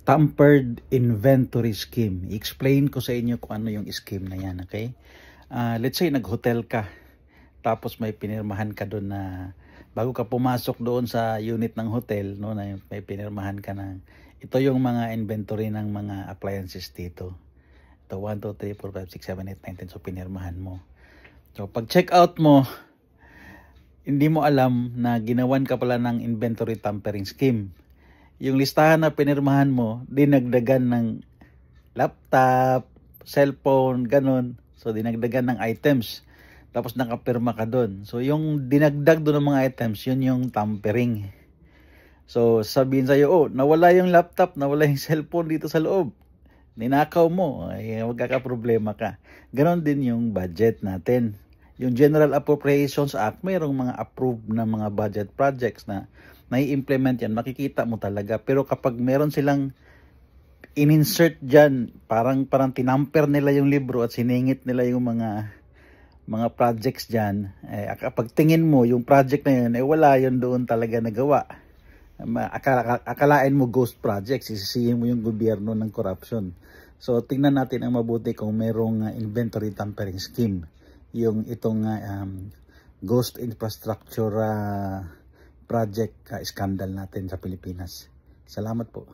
tampered inventory scheme. I-explain ko sa inyo kung ano yung scheme na yan, okay? Let's say nag-hotel ka, tapos may pinirmahan ka doon na bago ka pumasok doon sa unit ng hotel, no, na may pinirmahan ka ng ito yung mga inventory ng mga appliances dito. Ito 1, 2, 3, 4, 5, 6, 7, 8, 9, 10. So pinirmahan mo. So pag check out mo, hindi mo alam na ginawan ka pala ng inventory tampering scheme. Yung listahan na pinirmahan mo, dinagdagan ng laptop, cellphone, ganun. So dinagdagan ng items. Tapos nakapirma ka doon. So yung dinagdag doon ng mga items, yun yung tampering. So sabihin sa'yo, oh, nawala yung laptop, nawala yung cellphone dito sa loob. Ninakaw mo, ay magkakaproblema ka. Ganon din yung budget natin. Yung General Appropriations Act, mayroong mga approved na mga budget projects na nai-implement yan, makikita mo talaga. Pero kapag meron silang in-insert dyan, parang tinamper nila yung libro at siningit nila yung mga projects dyan, kapag tingin mo yung project na yun, wala yun doon talaga nagawa. Akalain mo ghost projects, sisisihin mo yung gobyerno ng corruption. So tingnan natin ang mabuti kung merong inventory tampering scheme, yung itong ghost infrastructure project scandal natin sa Pilipinas. Salamat po.